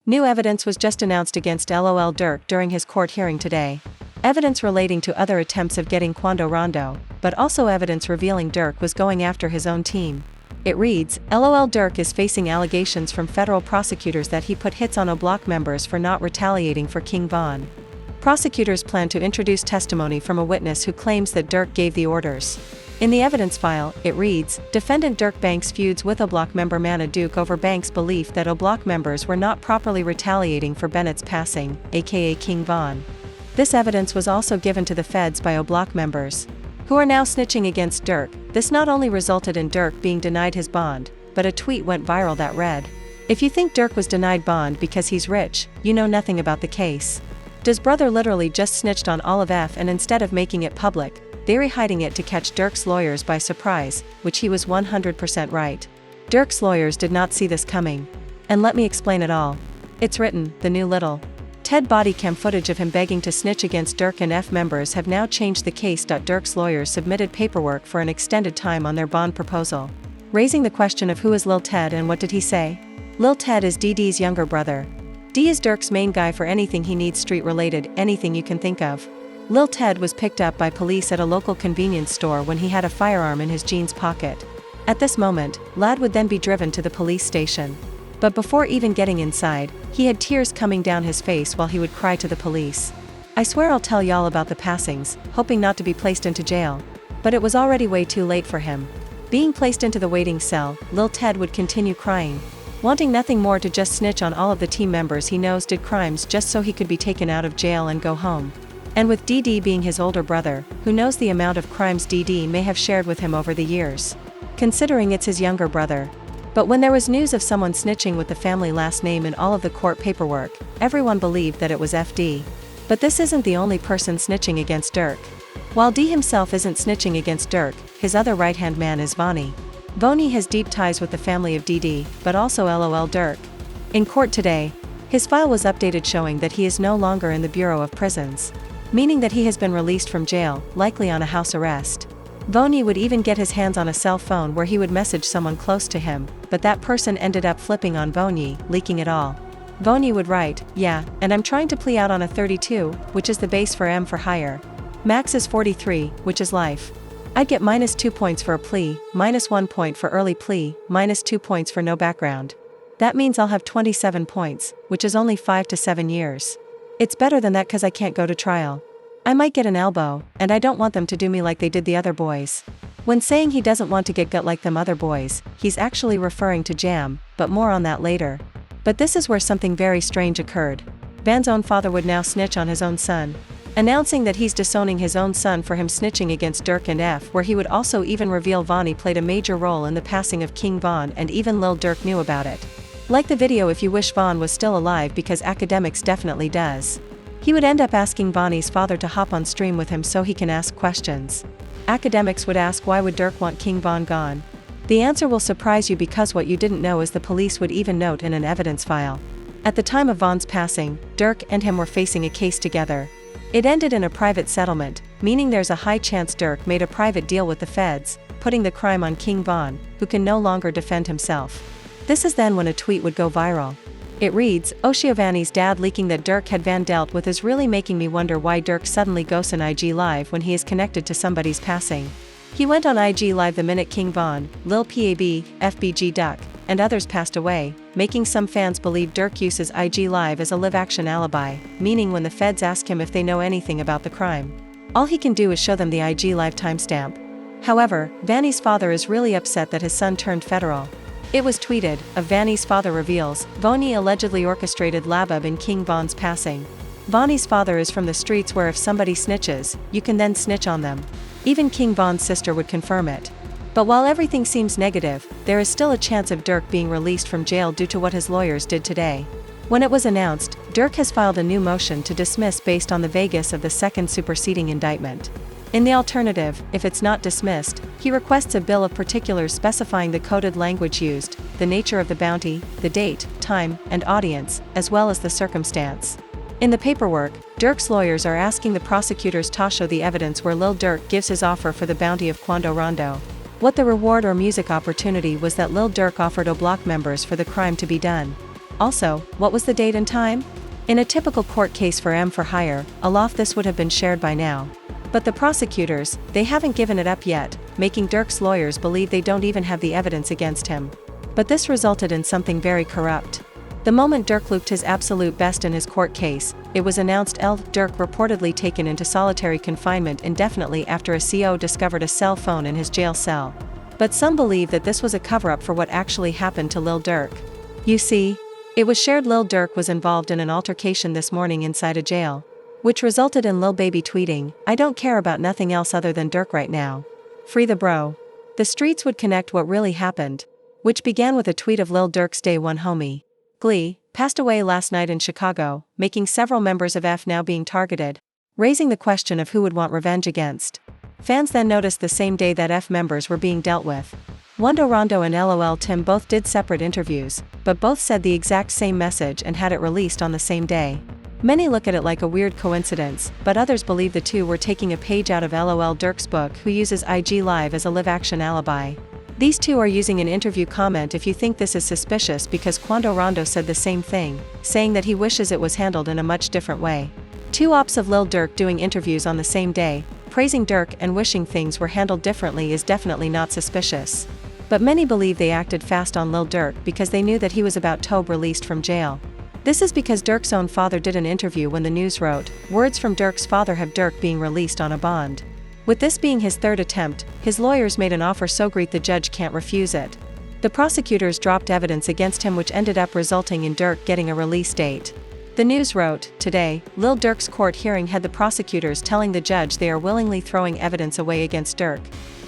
New evidence was just announced against Lil Durk during his court hearing today. Evidence relating to other attempts of getting Quando Rondo, but also evidence revealing Durk was going after his own team. It reads, Lil Durk is facing allegations from federal prosecutors that he put hits on oblock members for not retaliating for kingvon. Prosecutors plan to introduce testimony from a witness who claims that Durk gave the orders. In the evidence file, it reads, Defendant Durk Banks feuds with oblock member Mana Duke over Banks' belief that oblock members were not properly retaliating for Bennett's passing, aka kingvon. This evidence was also given to the feds by oblock members, who are now snitching against Durk. This not only resulted in Durk being denied his bond, but a tweet went viral that read, If you think Durk was denied bond because he's rich, you know nothing about the case. Does brother literally just snitched on all of F and instead of making it public, they're hiding it to catch Durk's lawyers by surprise, which he was 100% right. Durk's lawyers did not see this coming. And let me explain it all. It's written, the new Lil Ted body cam footage of him begging to snitch against Durk and F members have now changed the case. Durk's lawyers submitted paperwork for an extended time on their bond proposal, raising the question of who is Lil Ted and what did he say? Lil Ted is DD's younger brother. D is Durk's main guy for anything he needs street-related, anything you can think of. Lil Ted was picked up by police at a local convenience store when he had a firearm in his jeans pocket. At this moment, Lad would then be driven to the police station. But before even getting inside, he had tears coming down his face while he would cry to the police. I swear I'll tell y'all about the passings, hoping not to be placed into jail. But it was already way too late for him. Being placed into the waiting cell, Lil Ted would continue crying, wanting nothing more to just snitch on all of the team members he knows did crimes just so he could be taken out of jail and go home. And with DD being his older brother, who knows the amount of crimes DD may have shared with him over the years, considering it's his younger brother. But when there was news of someone snitching with the family last name in all of the court paperwork, everyone believed that it was FD. But this isn't the only person snitching against Durk. While D himself isn't snitching against Durk, his other right-hand man is Vonnie. Vonnie has deep ties with the family of DD, but also Lil Durk. In court today, his file was updated showing that he is no longer in the Bureau of Prisons, meaning that he has been released from jail, likely on a house arrest. Vonnie would even get his hands on a cell phone where he would message someone close to him, but that person ended up flipping on Vonnie, leaking it all. Vonnie would write, yeah, and I'm trying to plea out on a 32, which is the base for M for higher. Max is 43, which is life. I'd get -2 points for a plea, -1 point for early plea, -2 points for no background. That means I'll have 27 points, which is only 5 to 7 years. It's better than that cause I can't go to trial. I might get an elbow, and I don't want them to do me like they did the other boys. When saying he doesn't want to get gut like them other boys, he's actually referring to Jam, but more on that later. But this is where something very strange occurred. Van's own father would now snitch on his own son, announcing that he's disowning his own son for him snitching against Durk and F, where he would also even reveal Vonnie played a major role in the passing of kingvon and even Lil Durk knew about it. Like the video if you wish Von was still alive because academics definitely does. He would end up asking Vonnie's father to hop on stream with him so he can ask questions. Academics would ask why would Durk want kingvon gone? The answer will surprise you because what you didn't know is the police would even note in an evidence file. At the time of Von's passing, Durk and him were facing a case together. It ended in a private settlement, meaning there's a high chance Durk made a private deal with the feds, putting the crime on kingvon, who can no longer defend himself. This is then when a tweet would go viral. It reads, Oshiovanni's dad leaking that Durk had Van dealt with is really making me wonder why Durk suddenly goes on IG Live when he is connected to somebody's passing. He went on IG Live the minute kingvon, Lil Pab, FBG Duck, and others passed away, making some fans believe Durk uses IG Live as a live-action alibi, meaning when the feds ask him if they know anything about the crime, all he can do is show them the IG Live timestamp. However, Vannie's father is really upset that his son turned federal. It was tweeted, of Vannie's father reveals, Vonnie allegedly orchestrated Labub in kingvon's passing. Vonnie's father is from the streets where if somebody snitches, you can then snitch on them. Even kingvon's sister would confirm it. But while everything seems negative, there is still a chance of Durk being released from jail due to what his lawyers did today. When it was announced, Durk has filed a new motion to dismiss based on the vagueness of the second superseding indictment. In the alternative, if it's not dismissed, he requests a bill of particulars specifying the coded language used, the nature of the bounty, the date, time, and audience, as well as the circumstance. In the paperwork, Durk's lawyers are asking the prosecutors to show the evidence where Lil Durk gives his offer for the bounty of Quando Rondo. What the reward or music opportunity was that Lil Durk offered oblock members for the crime to be done. Also, what was the date and time? In a typical court case for M for hire, aloft this would have been shared by now. But the prosecutors, they haven't given it up yet, making Durk's lawyers believe they don't even have the evidence against him. But this resulted in something very corrupt. The moment Durk looked his absolute best in his court case, it was announced Lil Durk reportedly taken into solitary confinement indefinitely after a CO discovered a cell phone in his jail cell. But some believe that this was a cover-up for what actually happened to Lil Durk. You see, it was shared Lil Durk was involved in an altercation this morning inside a jail, which resulted in Lil Baby tweeting, "I don't care about nothing else other than Durk right now. Free the bro." The streets would connect what really happened, which began with a tweet of Lil Durk's day one homie, Glee, passed away last night in Chicago, making several members of F now being targeted, raising the question of who would want revenge against. Fans then noticed the same day that F members were being dealt with. Quando Rondo and LOL Tim both did separate interviews, but both said the exact same message and had it released on the same day. Many look at it like a weird coincidence, but others believe the two were taking a page out of LOL Durk's book, who uses IG Live as a live-action alibi. These two are using an interview comment if you think this is suspicious, because Quando Rondo said the same thing, saying that he wishes it was handled in a much different way. Two ops of Lil Durk doing interviews on the same day, praising Durk and wishing things were handled differently is definitely not suspicious. But many believe they acted fast on Lil Durk because they knew that he was about to be released from jail. This is because Durk's own father did an interview when the news wrote, "Words from Durk's father have Durk being released on a bond." With this being his third attempt, his lawyers made an offer so great the judge can't refuse it. The prosecutors dropped evidence against him, which ended up resulting in Durk getting a release date. The news wrote, today, Lil Durk's court hearing had the prosecutors telling the judge they are willingly throwing evidence away against Durk,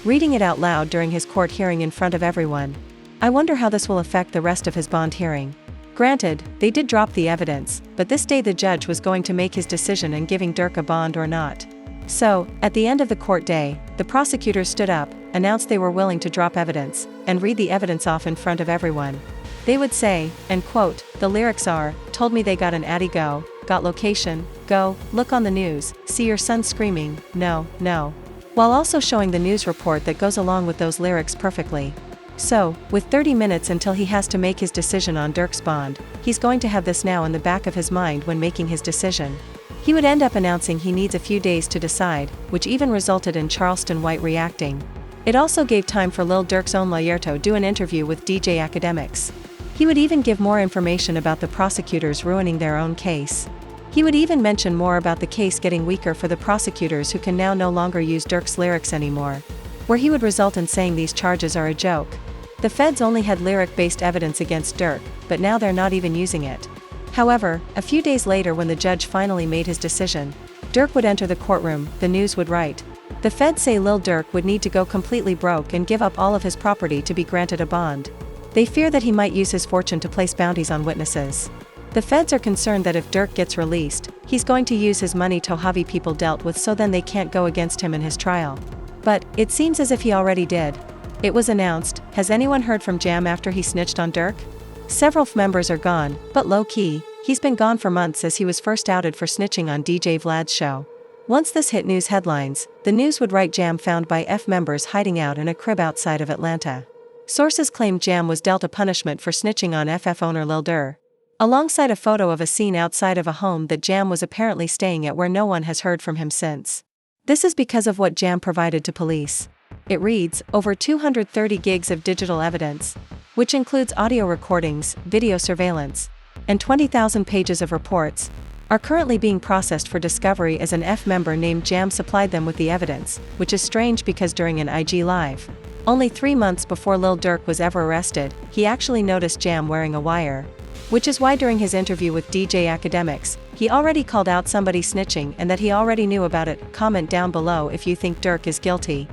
reading it out loud during his court hearing in front of everyone. I wonder how this will affect the rest of his bond hearing. Granted, they did drop the evidence, but this day the judge was going to make his decision in giving Durk a bond or not. So, at the end of the court day, the prosecutors stood up, announced they were willing to drop evidence, and read the evidence off in front of everyone. They would say, and quote, the lyrics are, "Told me they got an addy, go, got location, go, look on the news, see your son screaming, no, no," while also showing the news report that goes along with those lyrics perfectly. So, with 30 minutes until he has to make his decision on Durk's bond, he's going to have this now in the back of his mind when making his decision. He would end up announcing he needs a few days to decide, which even resulted in Charleston White reacting. It also gave time for Lil Durk's own lawyer to do an interview with DJ Academics. He would even give more information about the prosecutors ruining their own case. He would even mention more about the case getting weaker for the prosecutors, who can now no longer use Durk's lyrics anymore, where he would result in saying these charges are a joke. The feds only had lyric-based evidence against Durk, but now they're not even using it. However, a few days later, when the judge finally made his decision, Durk would enter the courtroom, the news would write. The feds say Lil Durk would need to go completely broke and give up all of his property to be granted a bond. They fear that he might use his fortune to place bounties on witnesses. The feds are concerned that if Durk gets released, he's going to use his money to have people dealt with, so then they can't go against him in his trial. But, it seems as if he already did. It was announced, has anyone heard from Jam after he snitched on Durk? Several members are gone, but low-key, he's been gone for months as he was first outed for snitching on DJ Vlad's show. Once this hit news headlines, the news would write Jam found by F members hiding out in a crib outside of Atlanta. Sources claim Jam was dealt a punishment for snitching on FF owner Lil Durk, alongside a photo of a scene outside of a home that Jam was apparently staying at, where no one has heard from him since. This is because of what Jam provided to police. It reads, over 230 gigs of digital evidence, which includes audio recordings, video surveillance, and 20,000 pages of reports, are currently being processed for discovery, as an F member named Jam supplied them with the evidence, which is strange because during an IG Live, only 3 months before Lil Durk was ever arrested, he actually noticed Jam wearing a wire. Which is why during his interview with DJ Academics, he already called out somebody snitching and that he already knew about it. Comment down below if you think Durk is guilty.